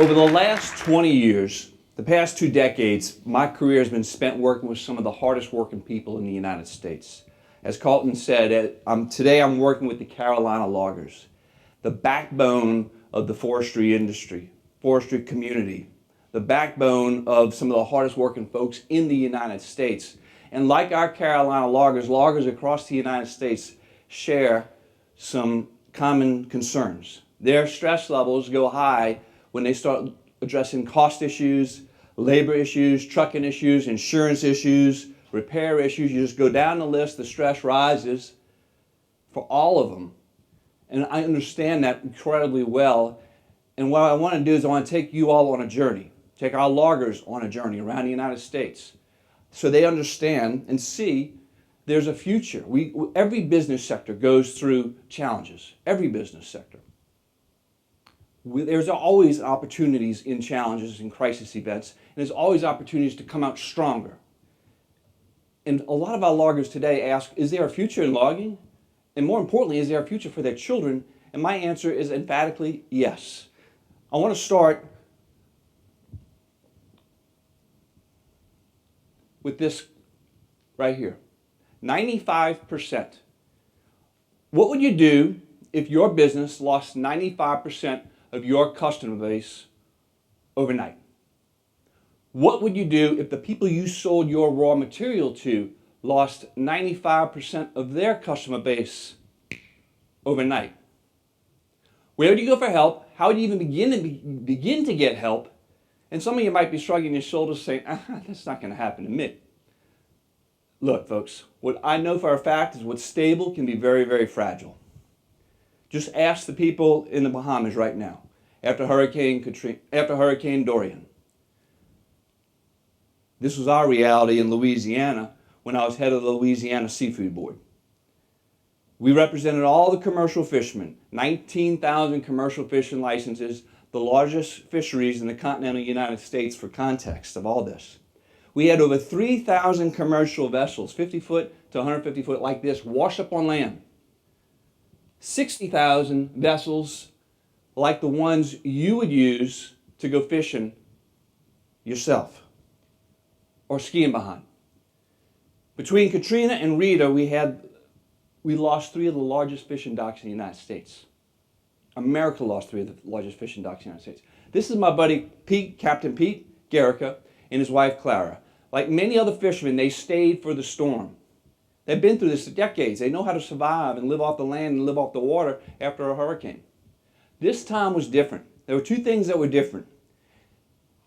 Over the last 20 years, the past 2 decades, my career has been spent working with some of the hardest working people in the United States. As Carlton said, today I'm working with the Carolina loggers, the backbone of the forestry industry, forestry community, the backbone of some of the hardest working folks in the United States. And like our Carolina loggers, loggers across the United States share some common concerns. Their stress levels go high when they start addressing cost issues, labor issues, trucking issues, insurance issues, repair issues. You just go down the list, the stress rises for all of them. And I understand that incredibly well. And what I want to do is I want to take you all on a journey, take our loggers on a journey around the United States so they understand and see there's a future. Every business sector goes through challenges, every business sector. There's always opportunities in challenges and crisis events, and there's always opportunities to come out stronger. And a lot of our loggers today ask, is there a future in logging? And more importantly, is there a future for their children? And my answer is emphatically yes. I want to start with this right here. 95%. What would you do if your business lost 95% of your customer base overnight? What would you do if the people you sold your raw material to lost 95% of their customer base overnight? Where do you go for help? How would you even begin to get help? And some of you might be shrugging your shoulders saying, that's not going to happen to me. Look, folks, what I know for a fact is what's stable can be very, very fragile. Just ask the people in the Bahamas right now, after Hurricane Dorian. This was our reality in Louisiana when I was head of the Louisiana Seafood Board. We represented all the commercial fishermen, 19,000 commercial fishing licenses, the largest fisheries in the continental United States for context of all this. We had over 3,000 commercial vessels, 50 foot to 150 foot like this, wash up on land. 60,000 vessels like the ones you would use to go fishing yourself or skiing behind. Between Katrina and Rita, we lost 3 of the largest fishing docks in the United States. America lost 3 of the largest fishing docks in the United States. This is my buddy Pete, Captain Pete Garrica, and his wife Clara. Like many other fishermen, they stayed for the storm. They've been through this for decades. They know how to survive and live off the land and live off the water after a hurricane. This time was different. There were 2 things that were different.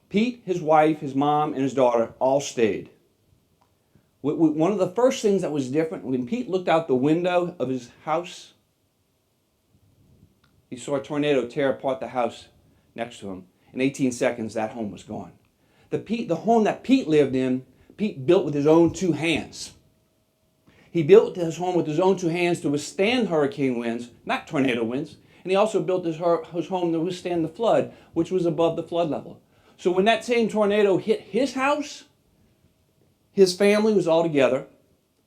Pete, his wife, his mom, and his daughter all stayed. One of the first things that was different, when Pete looked out the window of his house, he saw a tornado tear apart the house next to him. In 18 seconds, that home was gone. The home that Pete lived in, Pete built with his own 2 hands. He built his home with his own 2 hands to withstand hurricane winds, not tornado winds. And he also built his home to withstand the flood, which was above the flood level. So when that same tornado hit his house, his family was all together.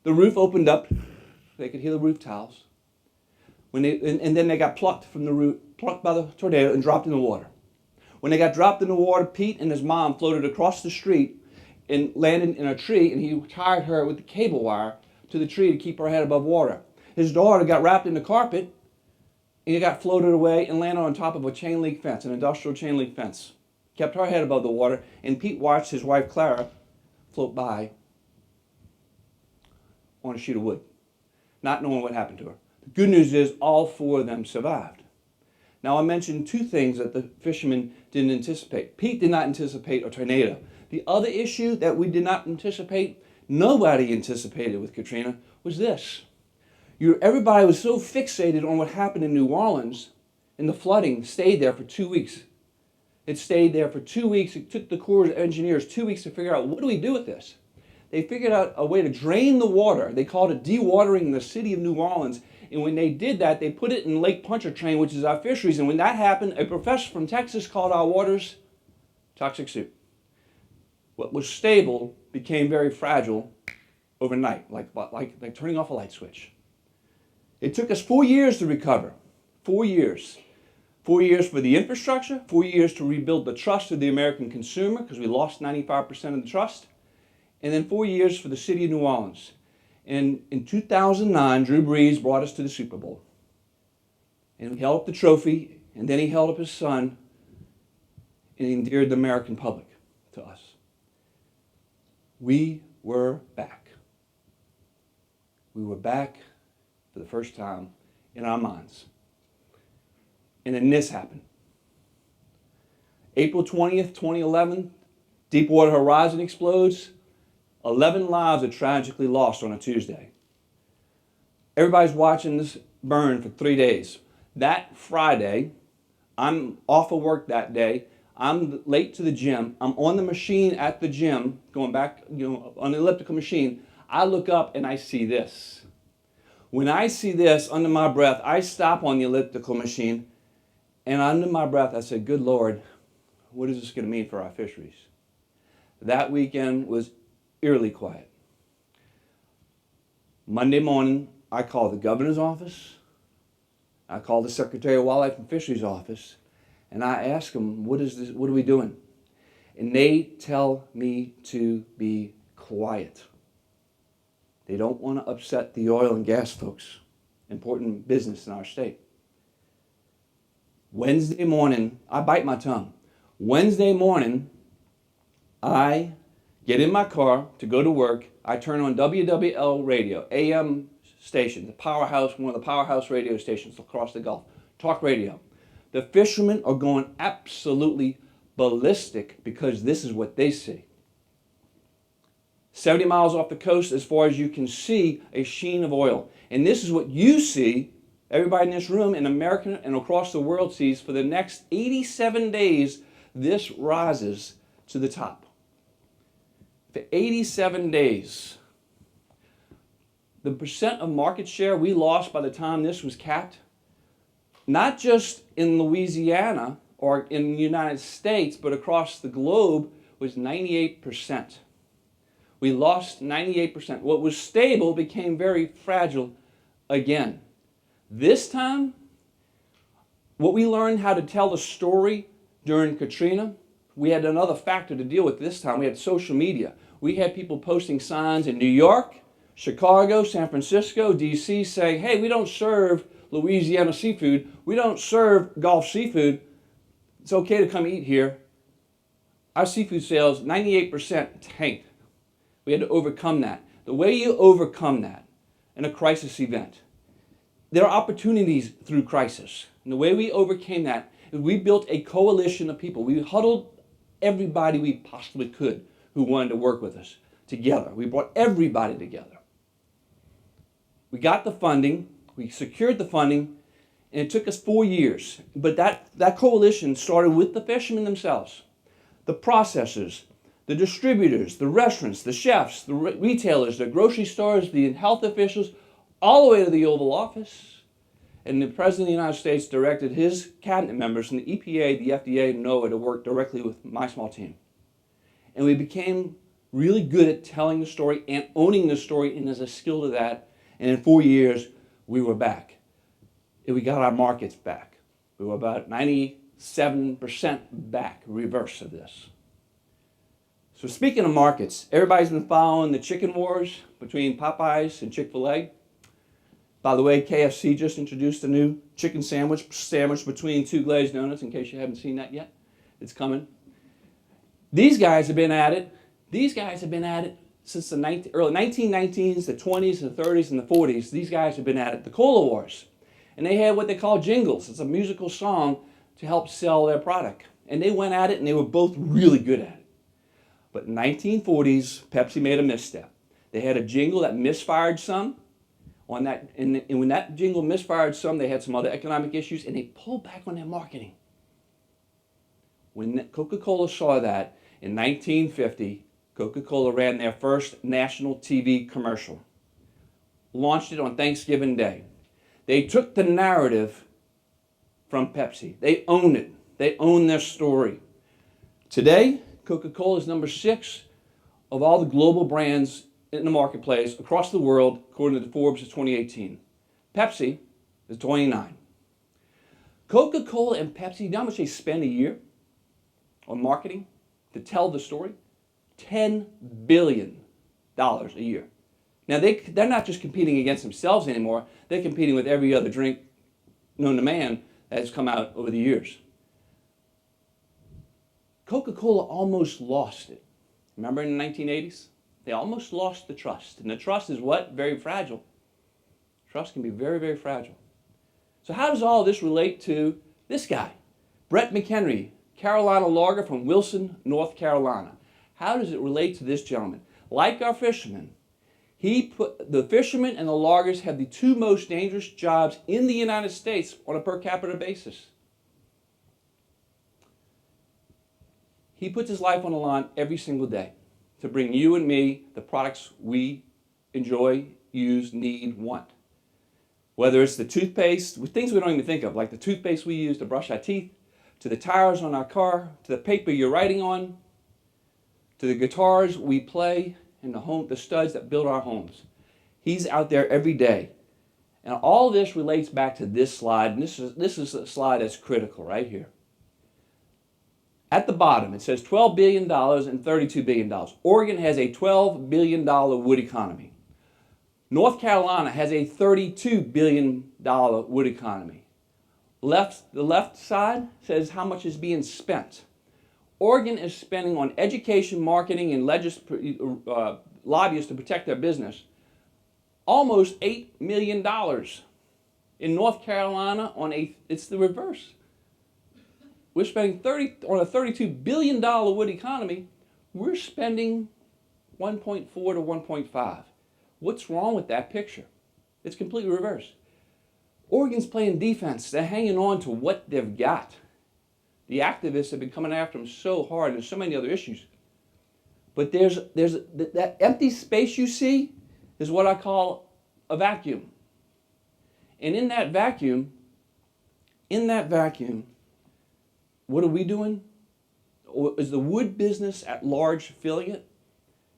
The roof opened up. They could hear the roof tiles. And then they got plucked by the tornado and dropped in the water. When they got dropped in the water, Pete and his mom floated across the street and landed in a tree, and he tied her with the cable wire to the tree to keep her head above water. His daughter got wrapped in the carpet, and he got floated away and landed on top of a chain link fence, an industrial chain link fence. Kept her head above the water, and Pete watched his wife Clara float by on a sheet of wood, not knowing what happened to her. The good news is all 4 of them survived. Now I mentioned 2 things that the fishermen didn't anticipate. Pete did not anticipate a tornado. The other issue that we did not anticipate, nobody anticipated with Katrina, was this. Everybody was so fixated on what happened in New Orleans, and the flooding stayed there for 2 weeks. It stayed there for 2 weeks. It took the Corps of Engineers 2 weeks to figure out, what do we do with this? They figured out a way to drain the water. They called it dewatering the city of New Orleans. And when they did that, they put it in Lake Pontchartrain, which is our fisheries. And when that happened, a professor from Texas called our waters toxic soup. What was stable became very fragile overnight, like turning off a light switch. It took us 4 years to recover. 4 years. 4 years for the infrastructure, 4 years to rebuild the trust of the American consumer because we lost 95% of the trust, and then 4 years for the city of New Orleans. And in 2009, Drew Brees brought us to the Super Bowl. And he held up the trophy, and then he held up his son, and he endeared the American public to us. We were back. We were back for the first time in our minds. And then this happened. April 20th, 2011, Deepwater Horizon explodes. 11 lives are tragically lost on a Tuesday. Everybody's watching this burn for 3 days. That Friday, I'm off of work that day. I'm late to the gym. I'm on the machine at the gym, going back, on the elliptical machine. I look up and I see this. When I see this, under my breath, I stop on the elliptical machine, and under my breath, I said, good Lord, what is this going to mean for our fisheries? That weekend was eerily quiet. Monday morning, I called the governor's office. I called the Secretary of Wildlife and Fisheries office, and I asked them, what are we doing? And they tell me to be quiet. They don't want to upset the oil and gas folks, important business in our state. Wednesday morning, I bite my tongue. Wednesday morning, I get in my car to go to work. I turn on WWL radio, AM station, the powerhouse, one of the powerhouse radio stations across the Gulf, talk radio. The fishermen are going absolutely ballistic because this is what they see. 70 miles off the coast, as far as you can see, a sheen of oil. And this is what you see, everybody in this room, in America and across the world sees, for the next 87 days, this rises to the top. For 87 days. The percent of market share we lost by the time this was capped, not just in Louisiana or in the United States, but across the globe, was 98%. We lost 98%. What was stable became very fragile again. This time, what we learned how to tell the story during Katrina, we had another factor to deal with this time. We had social media. We had people posting signs in New York, Chicago, San Francisco, D.C. saying, hey, we don't serve Louisiana seafood. We don't serve Gulf seafood. It's okay to come eat here. Our seafood sales, 98% tanked. We had to overcome that. The way you overcome that in a crisis event, there are opportunities through crisis. And the way we overcame that is we built a coalition of people. We huddled everybody we possibly could who wanted to work with us together. We brought everybody together. We got the funding, we secured the funding, and it took us 4 years. But that coalition started with the fishermen themselves, the processors, the distributors, the restaurants, the chefs, the retailers, the grocery stores, the health officials, all the way to the Oval Office. And the President of the United States directed his cabinet members from the EPA, the FDA, and NOAA to work directly with my small team. And we became really good at telling the story and owning the story, and there's a skill to that. And in 4 years, we were back. And we got our markets back. We were about 97% back, reverse of this. So speaking of markets, everybody's been following the chicken wars between Popeyes and Chick-fil-A. By the way, KFC just introduced a new chicken sandwich between two glazed donuts, in case you haven't seen that yet. It's coming. These guys have been at it. Since the early 1919s, the 20s, the 30s, and the 40s. These guys have been at it. The Cola Wars. And they had what they call jingles. It's a musical song to help sell their product. And they went at it, and they were both really good at it. But in the 1940s, Pepsi made a misstep. They had a jingle that misfired some. And when that jingle misfired some, they had some other economic issues, and they pulled back on their marketing. When Coca-Cola saw that, in 1950, Coca-Cola ran their first national TV commercial. Launched it on Thanksgiving Day. They took the narrative from Pepsi. They own it. They own their story. Today, Coca-Cola is number 6 of all the global brands in the marketplace across the world, according to Forbes of 2018. Pepsi is 29. Coca-Cola and Pepsi, you know how much they spend a year on marketing to tell the story? $10 billion a year. Now, they're not just competing against themselves anymore. They're competing with every other drink known to man that has come out over the years. Coca-Cola almost lost it. Remember in the 1980s? They almost lost the trust. And the trust is what? Very fragile. Trust can be very, very fragile. So how does all this relate to this guy? Brett McHenry, Carolina logger from Wilson, North Carolina. How does it relate to this gentleman? Like our fishermen, the fishermen and the loggers have the two most dangerous jobs in the United States on a per capita basis. He puts his life on the line every single day to bring you and me the products we enjoy, use, need, want. Whether it's the toothpaste, things we don't even think of, like the toothpaste we use to brush our teeth, to the tires on our car, to the paper you're writing on, to the guitars we play, and the studs that build our homes. He's out there every day. And all this relates back to this slide, and this is a slide that's critical right here. At the bottom, it says $12 billion and $32 billion. Oregon has a $12 billion wood economy. North Carolina has a $32 billion wood economy. The left side says how much is being spent. Oregon is spending on education, marketing, and lobbyists to protect their business almost $8 million. In North Carolina, it's the reverse. We're spending on a $32 billion wood economy, we're spending 1.4 to 1.5. What's wrong with that picture? It's completely reversed. Oregon's playing defense. They're hanging on to what they've got. The activists have been coming after them so hard, and there's so many other issues. But there's that empty space you see is what I call a vacuum. And in that vacuum, what are we doing? Is the wood business at large filling it?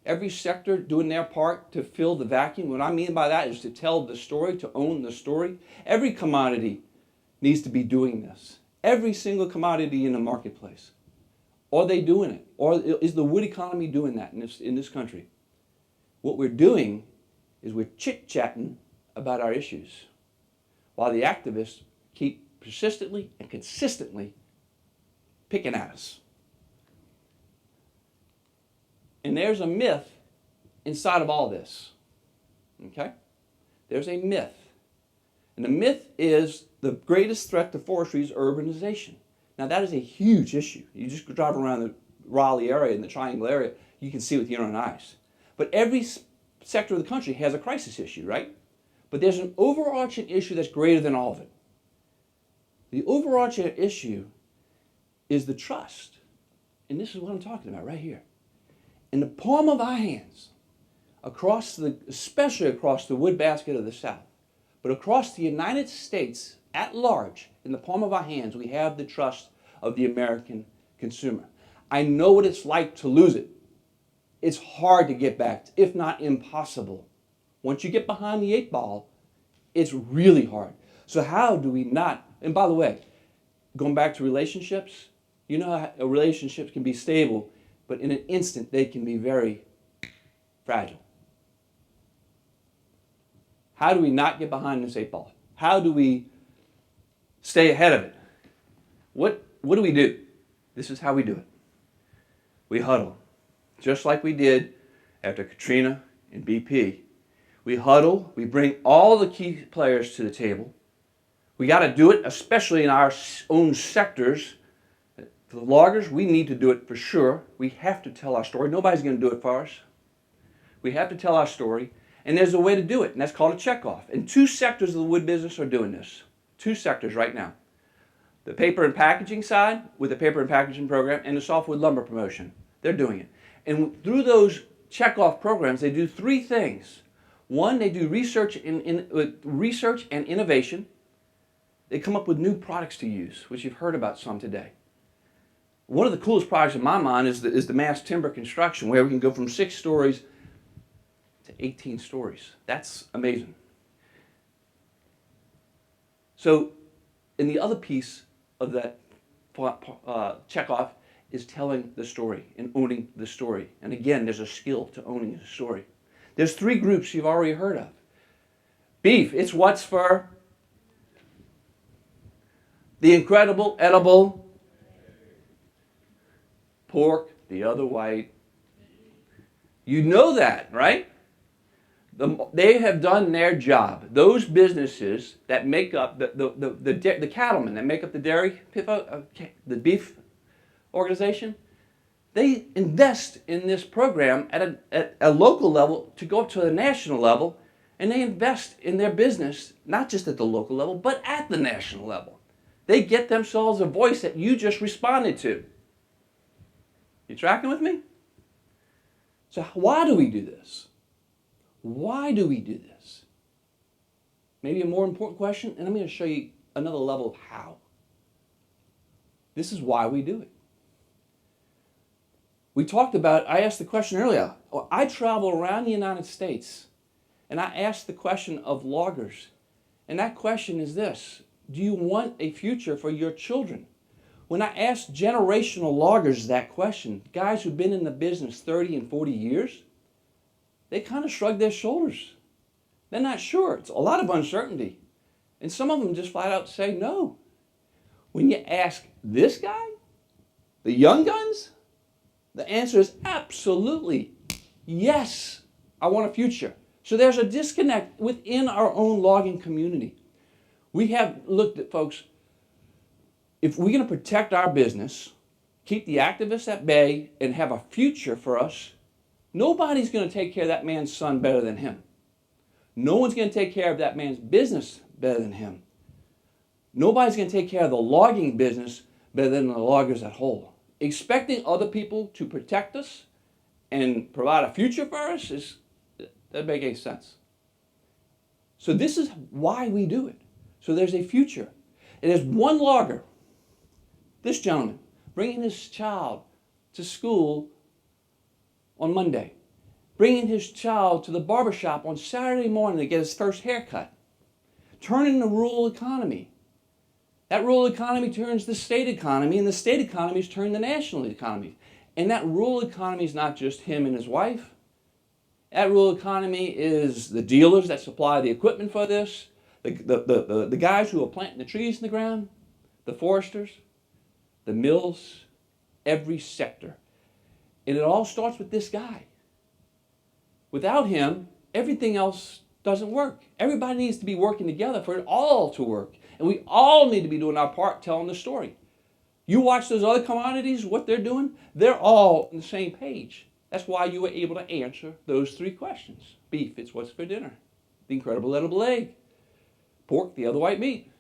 Every sector doing their part to fill the vacuum. What I mean by that is to tell the story, to own the story. Every commodity needs to be doing this. Every single commodity in the marketplace. Are they doing it? Or is the wood economy doing that in this country? What we're doing is we're chit-chatting about our issues, while the activists keep persistently and consistently picking at us. And there's a myth inside of all this. Okay? There's a myth. And the myth is the greatest threat to forestry is urbanization. Now that is a huge issue. You just drive around the Raleigh area and the Triangle area, you can see with your own eyes. But every sector of the country has a crisis issue, right? But there's an overarching issue that's greater than all of it. The overarching issue is the trust. And this is what I'm talking about right here. In the palm of our hands, especially across the wood basket of the South, but across the United States at large, in the palm of our hands, we have the trust of the American consumer. I know what it's like to lose it. It's hard to get back, if not impossible. Once you get behind the 8 ball, it's really hard. So how do we not, and by the way, going back to relationships, you know how relationships can be stable, but in an instant they can be very fragile. How do we not get behind this 8 ball? How do we stay ahead of it? What do we do? This is how we do it. We huddle, just like we did after Katrina and BP. We huddle, we bring all the key players to the table. We got to do it, especially in our own sectors. For the loggers, we need to do it for sure. We have to tell our story. Nobody's going to do it for us. We have to tell our story, and there's a way to do it, and that's called a checkoff. And 2 sectors of the wood business are doing this. 2 sectors right now. The paper and packaging side with the paper and packaging program and the softwood lumber promotion. They're doing it. And through those checkoff programs, they do 3 things. One, they do research and innovation. They come up with new products to use, which you've heard about some today. One of the coolest products in my mind is the mass timber construction, where we can go from 6 stories to 18 stories. That's amazing. So And the other piece of that checkoff is telling the story and owning the story. And again, there's a skill to owning the story. There's three groups you've already heard of. Beef, it's what's for the incredible, edible. Pork, the other white. You know that, right? They have done their job. Those businesses that make up the cattlemen that make up the dairy, the beef organization, they invest in this program at a local level to go up to a national level, and they invest in their business, not just at the local level, but at the national level. They get themselves a voice that you just responded to. You tracking with me? So why do we do this? Why do we do this? Maybe a more important question, and I'm going to show you another level of how. This is why we do it. We talked about, I asked the question earlier, I travel around the United States, and I asked the question of loggers. And that question is this: do you want a future for your children? When I asked generational loggers that question, guys who've been in the business 30 and 40 years, they kind of shrugged their shoulders. They're not sure. It's a lot of uncertainty. And some of them just flat out say no. When you ask this guy, the young guns, the answer is absolutely yes, I want a future. So there's a disconnect within our own logging community. We have looked at, folks, if we're going to protect our business, keep the activists at bay, and have a future for us, nobody's going to take care of that man's son better than him. No one's going to take care of that man's business better than him. Nobody's going to take care of the logging business better than the loggers at whole. Expecting other people to protect us and provide a future for us doesn't make any sense. So this is why we do it. So there's a future. And there's one logger, this gentleman, bringing his child to school on Monday, bringing his child to the barbershop on Saturday morning to get his first haircut, turning the rural economy. That rural economy turns the state economy, and the state economies turn the national economy. And that rural economy is not just him and his wife. That rural economy is the dealers that supply the equipment for this, the guys who are planting the trees in the ground, the foresters, the mills, every sector. And it all starts with this guy. Without him, everything else doesn't work. Everybody needs to be working together for it all to work. And we all need to be doing our part telling the story. You watch those other commodities, what they're doing, they're all on the same page. That's why you were able to answer those three questions. Beef, it's what's for dinner. The incredible edible egg. Pork, the other white meat.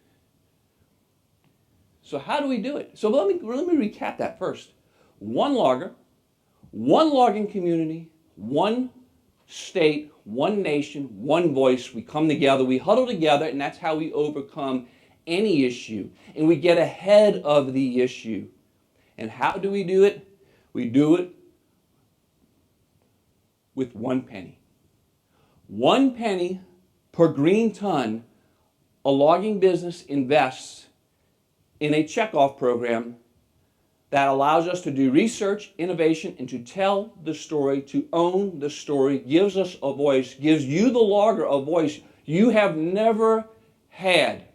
So how do we do it? So let me recap that first. One logger, one logging community, one state, one nation, one voice. We come together, we huddle together, and that's how we overcome any issue. And we get ahead of the issue. And how do we do it? We do it with 1 penny. 1 penny per green ton a logging business invests in a checkoff program that allows us to do research, innovation, and to tell the story, to own the story, gives us a voice, gives you, the logger, a voice you have never had.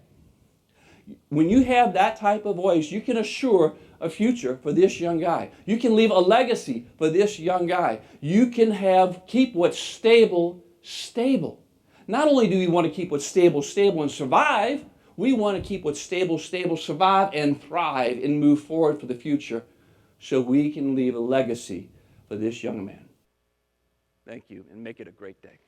When you have that type of voice, you can assure a future for this young guy. You can leave a legacy for this young guy. You can keep what's stable, stable. Not only do we want to keep what's stable, stable, and survive, we want to keep what's stable, stable, survive, and thrive, and move forward for the future so we can leave a legacy for this young man. Thank you, and make it a great day.